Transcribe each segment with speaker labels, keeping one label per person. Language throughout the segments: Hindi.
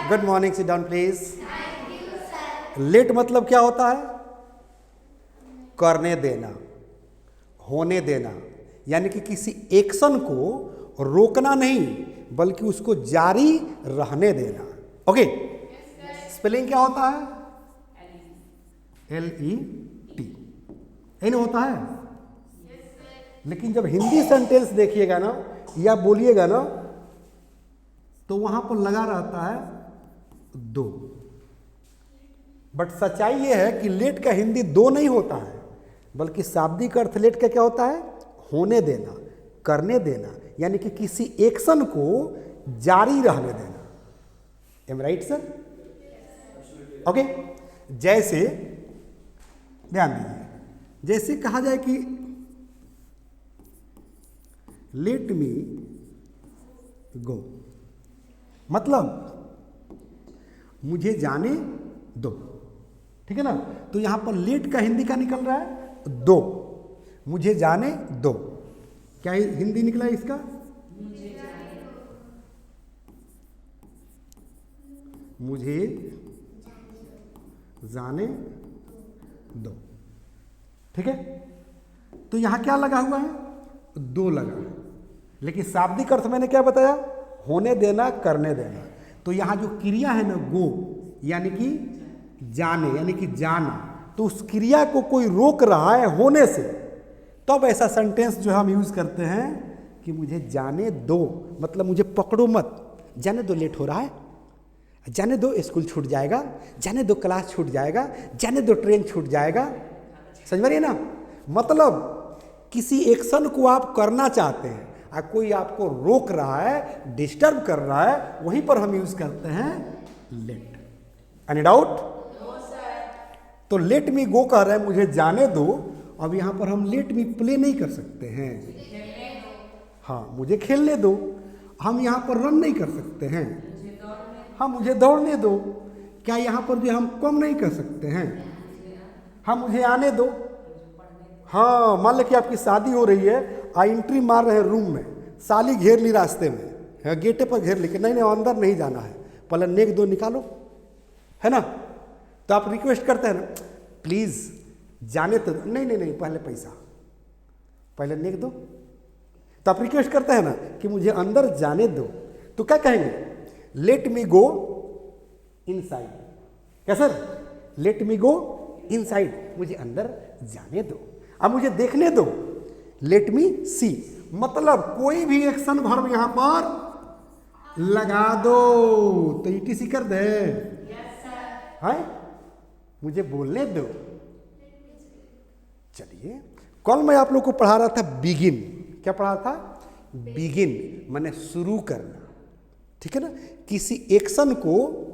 Speaker 1: Good morning, sit down please. Let मतलब क्या होता है? करने देना, होने देना, यानी कि किसी एक्शन को रोकना नहीं बल्कि उसको जारी रहने देना। ओके, स्पेलिंग क्या होता है? LET, यही नहीं होता है? लेकिन जब हिंदी सेंटेंस देखिएगा ना या बोलिएगा ना तो वहां पर लगा रहता है दो। बट सच्चाई यह है कि लेट का हिंदी दो नहीं होता है, बल्कि शाब्दिक अर्थ लेट का क्या होता है? होने देना, करने देना, यानी कि किसी एक्शन को जारी रहने देना। M right sir? ओके, जैसे ध्यान दीजिए, जैसे कहा जाए कि लेट मी गो, मतलब मुझे जाने दो, ठीक है ना? तो यहां पर लेट का हिंदी का निकल रहा है दो, मुझे जाने दो। क्या हिंदी निकला है इसका? मुझे जाने दो, ठीक है? तो यहां क्या लगा हुआ है? दो लगा है, लेकिन शाब्दिक अर्थ मैंने क्या बताया? होने देना, करने देना। तो यहां जो क्रिया है ना गो, यानी कि जाने, यानी कि जाना, तो उस क्रिया को कोई रोक रहा है होने से, तब ऐसा सेंटेंस जो हम यूज करते हैं कि मुझे जाने दो, मतलब मुझे पकड़ो मत, जाने दो, लेट हो रहा है, जाने दो स्कूल छूट जाएगा, जाने दो क्लास छूट जाएगा, जाने दो ट्रेन छूट जाएगा। समझ में नहीं ना? मतलब किसी एक्शन को आप करना चाहते हैं और कोई आपको रोक रहा है, डिस्टर्ब कर रहा है, वहीं पर हम यूज करते हैं लेट। Any doubt? तो लेट मी गो कह रहे हैं मुझे जाने दो। अब यहां पर हम लेट मी प्ले नहीं कर सकते हैं। हाँ, मुझे खेलने दो। हम यहां पर रन नहीं कर सकते हैं। हाँ, मुझे दौड़ने दो। क्या यहां पर जो हम कम नहीं कर सकते हैं? हाँ, मुझे आने दो। हाँ, मान लो कि आपकी शादी हो रही है, एंट्री मार रहे हैं रूम में, साली घेर ली रास्ते में, गेटे पर घेर ली कि नहीं नहीं अंदर नहीं जाना है, पहले नेक दो निकालो, है ना? तो आप रिक्वेस्ट करते हैं ना, प्लीज जाने तो, नहीं नहीं नहीं पहले पैसा, पहले नेक दो। तो आप रिक्वेस्ट करते हैं ना कि मुझे अंदर जाने दो, तो क्या कहेंगे? Let me go inside. क्या sir? Let me go inside, मुझे अंदर जाने दो, अब मुझे देखने दो, लेट मी सी। मतलब कोई भी एक्शन वर्ब यहां पर लगा दो तो ETC कर दे। है? मुझे बोलने दो। चलिए, कल मैं आप लोग को पढ़ा रहा था बिगिन। क्या पढ़ा था? बिगिन माने शुरू करना, ठीक है ना? किसी एक्शन को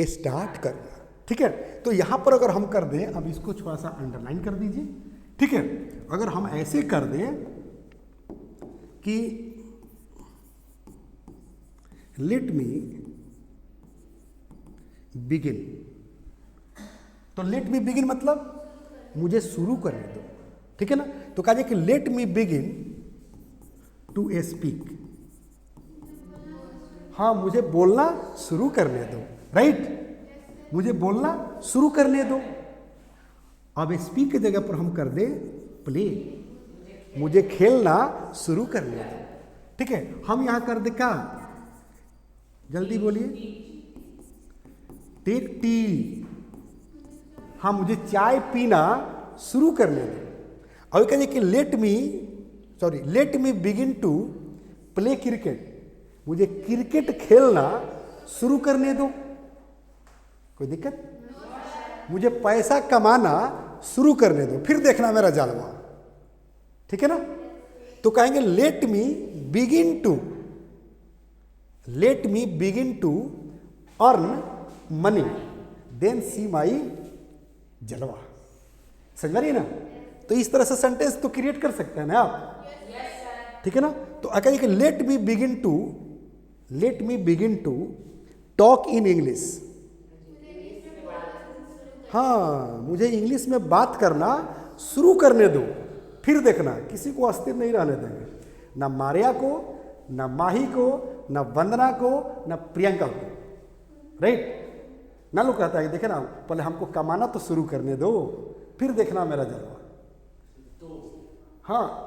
Speaker 1: स्टार्ट करना, ठीक है? तो यहां पर अगर हम कर दें, अब इसको थोड़ा सा अंडरलाइन कर दीजिए, ठीक है? अगर हम ऐसे कर दें कि लेट मी बिगिन, तो लेट मी बिगिन मतलब मुझे शुरू करने दो, ठीक है ना? तो कहा जाए कि let me begin to speak. हाँ, मुझे बोलना शुरू करने दो, राइट? मुझे बोलना शुरू करने दो। अब स्पीक की जगह पर हम कर दे प्ले, मुझे खेलना शुरू करने दो, ठीक है? हम यहां कर दे क्या? जल्दी बोलिए। Take tea. हाँ, मुझे चाय पीना शुरू करने दो। अब कहिए कि let me begin to play cricket, मुझे क्रिकेट खेलना शुरू करने दो। कोई दिक्कत? मुझे पैसा कमाना शुरू करने दो, फिर देखना मेरा जलवा, ठीक है ना? तो कहेंगे let me begin to earn money then see my जलवा। समझ रही है ना? तो इस तरह से सेंटेंस तो क्रिएट कर सकते हैं ना आप, ठीक है ना? तो कहिए कि let me begin to talk in English. हाँ, मुझे इंग्लिश में बात करना शुरू करने दो, फिर देखना किसी को अस्थिर नहीं रहने देंगे, ना मारिया को, ना माही को, ना वंदना को, ना प्रियंका को। राइट। नालू कहता है कि देखे ना, पहले हमको कमाना तो शुरू करने दो, फिर देखना मेरा जलवा। हाँ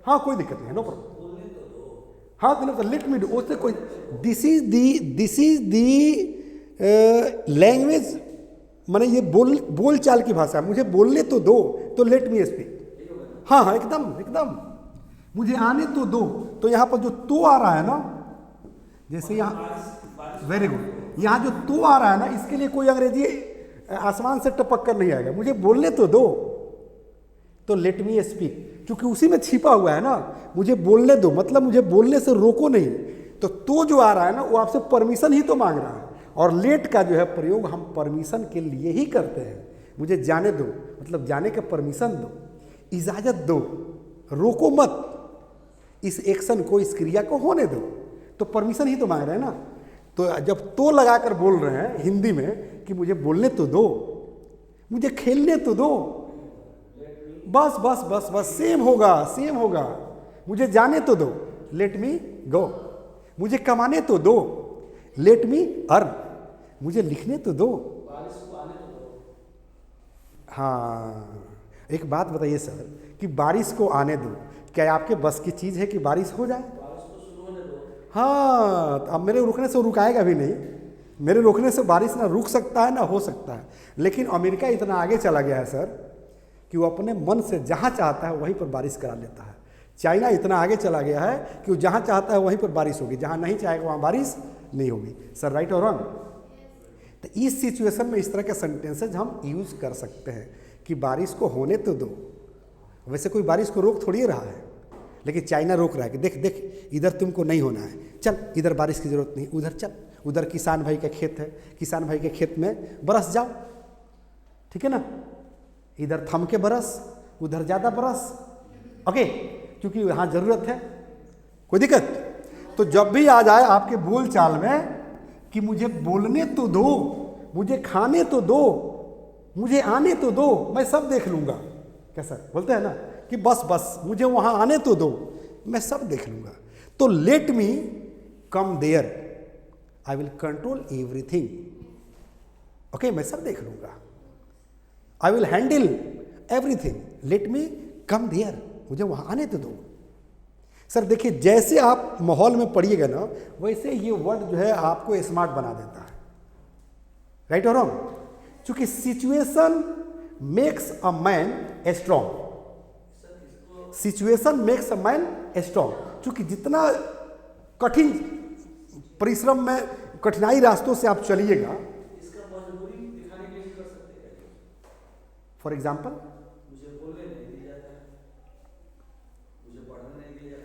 Speaker 1: हाँ, कोई दिक्कत नहीं है, नो प्रॉब्लम। हाँ तो लेट मी डू, उससे कोई, दिस इज दी लैंग्वेज, माने ये बोल चाल की भाषा है। मुझे बोलने तो दो, तो लेट मी स्पीक। हाँ हाँ, एकदम एकदम, मुझे आने तो दो। तो यहाँ पर जो तो आ रहा है ना, जैसे यहाँ, वेरी गुड, यहाँ जो तो आ रहा है ना, इसके लिए कोई अंग्रेजी आसमान से टपक कर नहीं आएगा। मुझे बोलने तो दो, तो लेट मी स्पीक, क्योंकि उसी में छिपा हुआ है ना, मुझे बोलने दो, मतलब मुझे बोलने से रोको नहीं। तो जो आ रहा है ना, वो आपसे परमिशन ही तो मांग रहा है। और लेट का जो है प्रयोग हम परमिशन के लिए ही करते हैं। मुझे जाने दो, मतलब जाने का परमिशन दो, इजाज़त दो, रोको मत, इस एक्शन को, इस क्रिया को होने दो। तो परमिशन ही तो मांग रहे हैं ना। तो जब तो लगाकर बोल रहे हैं हिंदी में कि मुझे बोलने तो दो, मुझे खेलने तो दो, बस बस बस बस, सेम होगा। मुझे जाने तो दो, लेट मी गो। मुझे कमाने तो दो, लेट मी अर्न। मुझे लिखने तो दो। हाँ, एक बात बताइए सर, कि बारिश को आने दो, क्या आपके बस की चीज़ है कि बारिश हो जाए? हाँ, तो अब मेरे रुकने से रुकाएगा भी नहीं। मेरे रोकने से बारिश ना रुक सकता है ना हो सकता है। लेकिन अमेरिका इतना आगे चला गया है सर, कि वो अपने मन से जहाँ चाहता है वहीं पर बारिश करा लेता है। चाइना इतना आगे चला गया है कि वो जहाँ चाहता है वहीं पर बारिश होगी, जहाँ नहीं चाहेगा वहाँ बारिश नहीं होगी। सर राइट और रॉन्ग? तो इस सिचुएशन में इस तरह के सेंटेंसेज हम यूज़ कर सकते हैं कि बारिश को होने तो दो। वैसे कोई बारिश को रोक थोड़ी रहा है, लेकिन चाइना रोक रहा है कि देख देख, इधर तुमको नहीं होना है, चल इधर बारिश की ज़रूरत नहीं, उधर चल, उधर किसान भाई का खेत है, किसान भाई के खेत में बरस जाओ, ठीक है ना, इधर थम के बरस, उधर ज़्यादा बरस, ओके, क्योंकि यहाँ ज़रूरत है। कोई दिक्कत? तो जब भी आ जाए आपके बोल चाल में कि मुझे बोलने तो दो, मुझे खाने तो दो, मुझे आने तो दो, मैं सब देख लूँगा, कैसा बोलते हैं ना कि बस बस मुझे वहाँ आने तो दो, मैं सब देख लूँगा। तो let me come there, I will control everything, okay, मैं सब देख लूँगा, I will handle everything, let me come there, मुझे वहाँ आने तो दो। सर देखिए, जैसे आप माहौल में पढ़िएगा ना, वैसे ये वर्ड जो है आपको स्मार्ट बना देता है। राइट और रॉन्ग? क्योंकि situation makes a man strong, situation makes a man strong. क्योंकि जितना कठिन परिश्रम में, कठिनाई रास्तों से आप चलिएगा, फॉर एग्जाम्पल,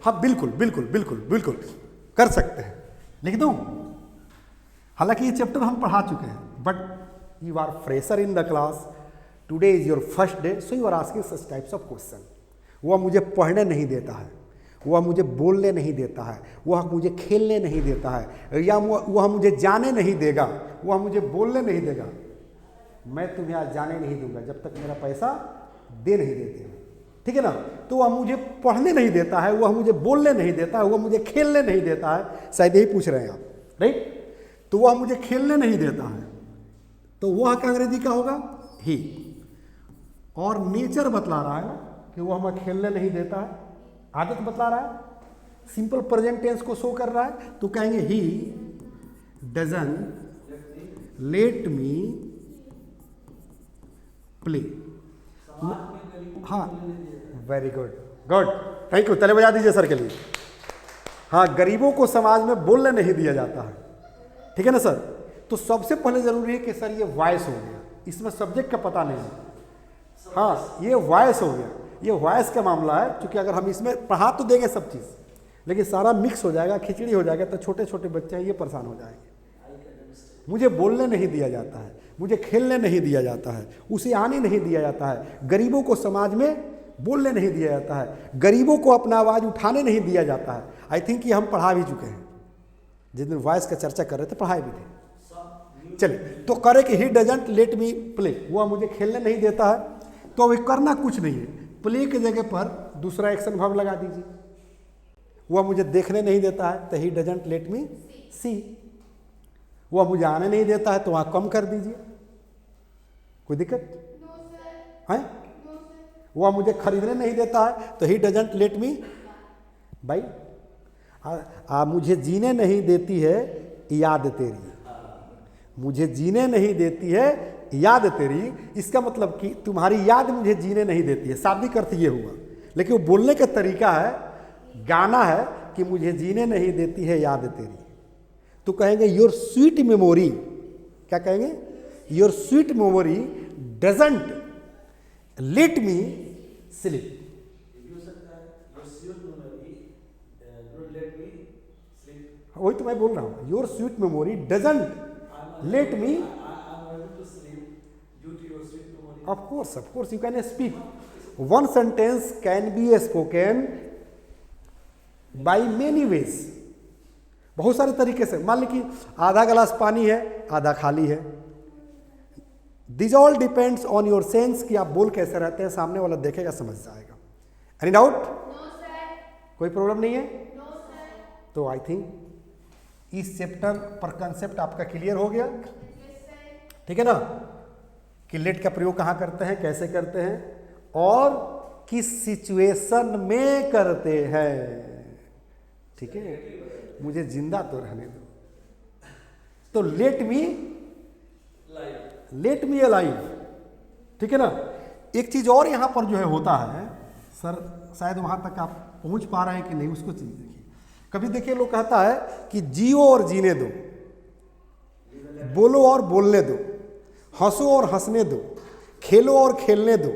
Speaker 1: हाँ बिल्कुल बिल्कुल बिल्कुल बिल्कुल कर सकते हैं, लिख दूँ। हालांकि ये चैप्टर हम पढ़ा चुके हैं, but you are fresher in the class, today is your first day, so you are asking such types of question. वह मुझे पढ़ने नहीं देता है, वह मुझे बोलने नहीं देता है, वह मुझे खेलने नहीं देता है, या वह मुझे जाने नहीं देगा, वह मुझे बोलने नहीं देगा। मैं तुम्हें आज जाने नहीं दूंगा जब तक मेरा पैसा दे नहीं देते हो, ठीक है ना। तो वह मुझे पढ़ने नहीं देता है, वह मुझे बोलने नहीं देता है, वह मुझे खेलने नहीं देता है। शायद यही पूछ रहे हैं आप, राइट? तो वह मुझे खेलने नहीं देता है, तो वह का अंग्रेजी का होगा ही। और नेचर बतला रहा है कि वह हमें खेलने नहीं देता है, आदत बतला रहा है, सिंपल प्रेजेंट टेंस को शो कर रहा है, तो कहेंगे he doesn't let me play. हाँ, very good, good, thank you, ताली बजा दीजिए सर के लिए। हाँ, गरीबों को समाज में बोलने नहीं दिया जाता है, ठीक है ना सर। तो सबसे पहले जरूरी है कि सर ये वॉइस हो गया, इसमें सब्जेक्ट का पता नहीं है। हाँ, ये वॉइस हो गया, ये वॉइस का मामला है। क्योंकि अगर हम इसमें पढ़ा तो देंगे सब चीज़, लेकिन सारा मिक्स हो जाएगा, खिचड़ी हो जाएगा, तो छोटे छोटे बच्चे हैं ये परेशान हो जाएंगे। मुझे बोलने नहीं दिया जाता है, मुझे खेलने नहीं दिया जाता है, उसे आने नहीं दिया जाता है, गरीबों को समाज में बोलने नहीं दिया जाता है, गरीबों को अपना आवाज़ उठाने नहीं दिया जाता है। आई थिंक ये हम पढ़ा भी चुके हैं, जिस दिन वॉइस का चर्चा कर रहे थे पढ़ाए भी थे। चलिए, तो करे कि ही डजंट लेट मी प्ले, वह मुझे खेलने नहीं देता है, तो अभी करना कुछ नहीं है, प्ले की जगह पर दूसरा एक्शन वर्ब लगा दीजिए। वह मुझे देखने नहीं देता है, तो ही डजंट लेट मी सी। वह मुझे आने नहीं देता है तो वहाँ कम कर दीजिए, कोई दिक्कत है? वह मुझे खरीदने नहीं देता है तो ही डजंट लेट मी भाई। मुझे जीने नहीं देती है याद तेरी, मुझे जीने नहीं देती है याद तेरी, इसका मतलब कि तुम्हारी याद मुझे जीने नहीं देती है, शाब्दिक अर्थ ये हुआ। लेकिन वो बोलने का तरीका है, गाना है कि मुझे जीने नहीं देती है याद तेरी। तो कहेंगे योर स्वीट मेमोरी, क्या कहेंगे? Your sweet memory doesn't let me sleep. वही तो मैं बोल रहा हूं, your sweet memory doesn't let me. Of course you can speak. One sentence can be spoken by many ways, बहुत सारे तरीके से। मान लीजिए आधा गिलास पानी है, आधा खाली है। This all depends on your sense कि आप बोल कैसे रहते हैं, सामने वाला देखेगा समझ जाएगा। Any doubt? कोई प्रॉब्लम नहीं है? तो आई थिंक इस चैप्टर पर कंसेप्ट आपका क्लियर हो गया, ठीक है ना? कि लेट का प्रयोग कहाँ करते हैं, कैसे करते हैं और किस सिचुएशन में करते हैं, ठीक है? मुझे जिंदा तो रहने दो। तो लेट मी अलाइव, ठीक है ना? एक चीज और यहां पर जो है होता है, सर शायद वहां तक आप पहुंच पा रहे हैं कि नहीं, उसको चीज देखिए। कभी देखिए लोग कहता है कि जियो और जीने दो, बोलो और बोलने दो, हंसो और हंसने दो, खेलो और खेलने दो,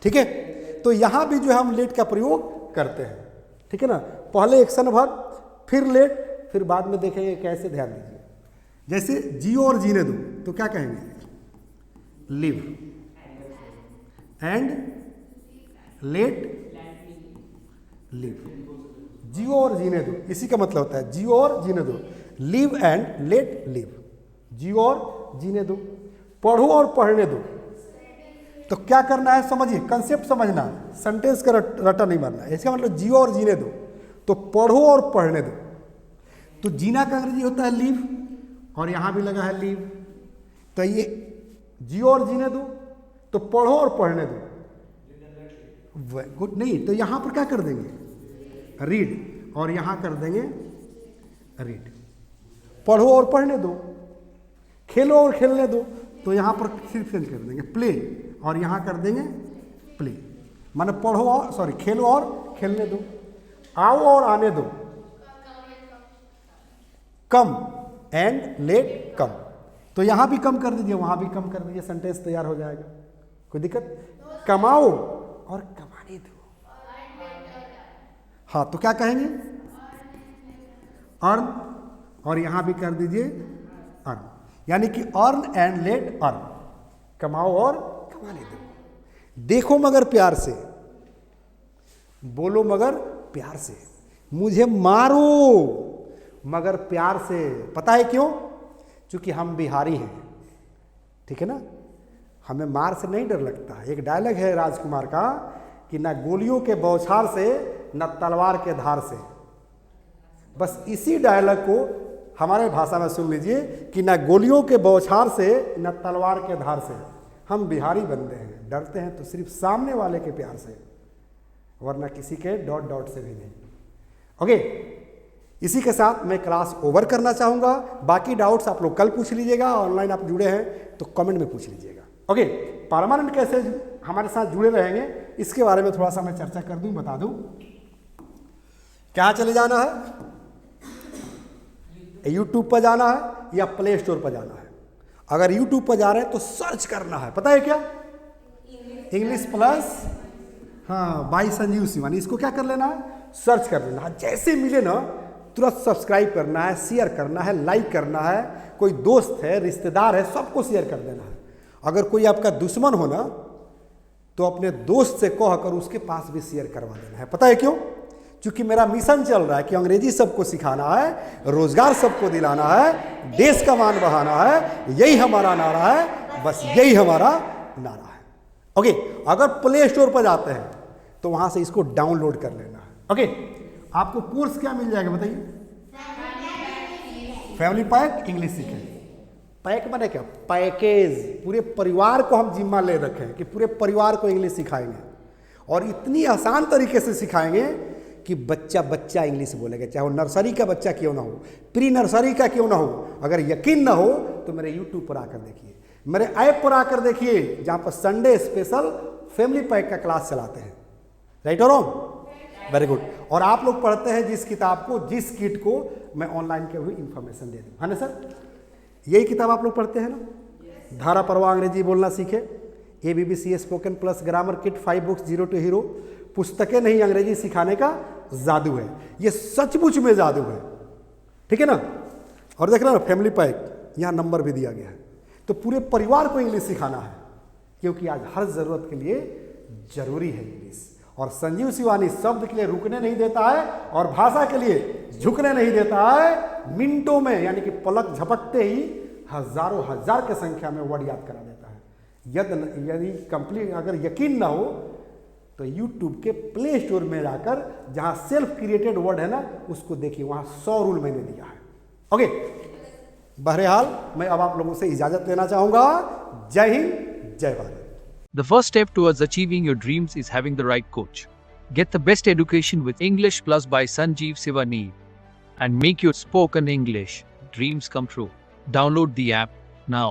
Speaker 1: ठीक है? तो यहां भी जो है हम लेट का प्रयोग करते हैं, ठीक है ना? पहले एक्शन वर्ब, फिर लेट, फिर बाद में देखेंगे कैसे, ध्यान दीजिए। जैसे जियो और जीने दो तो क्या कहेंगे? Live and let live. जियो और जीने दो, इसी का मतलब होता है जियो और जीने दो, लिव एंड लेट लिव। जियो और जीने दो, पढ़ो और पढ़ने दो। तो क्या करना है समझिए, कंसेप्ट समझना है, सेंटेंस का रटा नहीं मारना है। इसका मतलब जियो और जीने दो, तो पढ़ो और पढ़ने दो। तो जीना का अंग्रेजी होता है लिव, और यहां भी लगा है लिव। तो ये जियो और जीने दो, तो पढ़ो और पढ़ने दो। गुड नहीं, तो यहां पर क्या कर देंगे? रीड, और यहां कर देंगे रीड। पढ़ो और पढ़ने दो, खेलो और खेलने दो, तो यहां पर सिर्फ चेंज कर देंगे प्ले, और यहां कर देंगे प्ले। माने पढ़ो और खेलो और खेलने दो, आओ और आने दो, कम एंड लेट कम। तो यहां भी कम कर दीजिए, वहां भी कम कर दीजिए, सेंटेंस तैयार हो जाएगा। कोई दिक्कत? कमाओ और कमाने दो। हाँ, तो क्या कहेंगे? अर्न, और यहां भी कर दीजिए अर्न, यानी कि अर्न एंड लेट अर्न। कमाओ और कमाने दो। देखो मगर प्यार से, बोलो मगर प्यार से, मुझे मारो मगर प्यार से। पता है क्यों? क्योंकि हम बिहारी हैं, ठीक है ना? हमें मार से नहीं डर लगता। एक डायलॉग है राजकुमार का कि ना गोलियों के बौछार से, न तलवार के धार से। बस इसी डायलॉग को हमारे भाषा में सुन लीजिए कि ना गोलियों के बौछार से, न तलवार के धार से। हम बिहारी बंदे हैं, डरते हैं तो सिर्फ सामने वाले के प्यार से, वरना किसी के डॉट डॉट से भी नहीं। ओके, इसी के साथ मैं क्लास ओवर करना चाहूँगा। बाकी डाउट्स आप लोग कल पूछ लीजिएगा, ऑनलाइन आप जुड़े हैं तो कमेंट में पूछ लीजिएगा। ओके, परमानेंट कैसे हमारे साथ जुड़े रहेंगे इसके बारे में थोड़ा सा मैं चर्चा कर दूं, बता दूं। क्या चले जाना है? यूट्यूब पर जाना है या प्ले स्टोर पर जाना है? अगर यूट्यूब पर जा रहे हैं तो सर्च करना है, पता है क्या? इंग्लिश प्लस, हाँ, बाई संजीव शिवानी। इसको क्या कर लेना है? सर्च कर लेना है। जैसे मिले ना तुरंत सब्सक्राइब करना है, शेयर करना है, लाइक करना है। कोई दोस्त है, रिश्तेदार है, सबको शेयर कर देना है। अगर कोई आपका दुश्मन हो ना तो अपने दोस्त से कहकर उसके पास भी शेयर करवा देना है। पता है क्यों? क्योंकि मेरा मिशन चल रहा है कि अंग्रेजी सबको सिखाना है, रोजगार सबको दिलाना है, देश का मान बढ़ाना है। यही हमारा नारा है, बस यही हमारा नारा है। ओके, अगर प्ले स्टोर पर जाते हैं तो वहां से इसको डाउनलोड कर लेना है। ओके, आपको कोर्स क्या मिल जाएगा बताइए? फैमिली पैक इंग्लिश सीखें। पैक माने क्या? पैकेज। पूरे परिवार को हम जिम्मा ले रखें कि पूरे परिवार को इंग्लिश सिखाएंगे और इतनी आसान तरीके से सिखाएंगे कि बच्चा बच्चा इंग्लिश बोलेगा, चाहे वो नर्सरी का बच्चा क्यों ना हो, प्री नर्सरी का क्यों ना हो। अगर यकीन ना हो तो मेरे यूट्यूब पर आकर देखिए, मेरे ऐप पर आकर देखिए, जहाँ पर संडे स्पेशल फैमिली पैक का क्लास चलाते हैं। राइट और रॉन्ग? Very good. और आप लोग पढ़ते हैं जिस किताब को, जिस किट को मैं ऑनलाइन के हुए इन्फॉर्मेशन दे दूँ, है ना सर? यही किताब आप लोग पढ़ते हैं ना? धारा प्रवाह अंग्रेजी बोलना सीखे, ABBC spoken plus grammar kit 5 books 0 to hero. पुस्तकें नहीं, अंग्रेजी सिखाने का जादू है, ये सचमुच में जादू है। ठीक है ना? और देख रहे हो फैमिली पैक, यहाँ नंबर भी दिया गया है। तो पूरे परिवार को इंग्लिश सिखाना है, क्योंकि आज हर जरूरत के लिए जरूरी है इंग्लिश। और संजीव शिवानी शब्द के लिए रुकने नहीं देता है और भाषा के लिए झुकने नहीं देता है। मिनटों में, यानी कि पलक झपकते ही हजारों हजार की संख्या में वर्ड याद करा देता है। यदि कंप्लीट अगर यकीन ना हो तो यूट्यूब के प्ले स्टोर में जाकर, जहां सेल्फ क्रिएटेड वर्ड है ना, उसको देखिए, वहां 100 रूल मैंने दिया है। ओके, बहरहाल मैं अब आप लोगों से इजाजत लेना चाहूंगा। जय हिंद, जय Bharat.
Speaker 2: The first step towards achieving your dreams is having the right coach. Get the best education with English Plus by Sanjeev Sivani and make your spoken English dreams come true. Download the app now.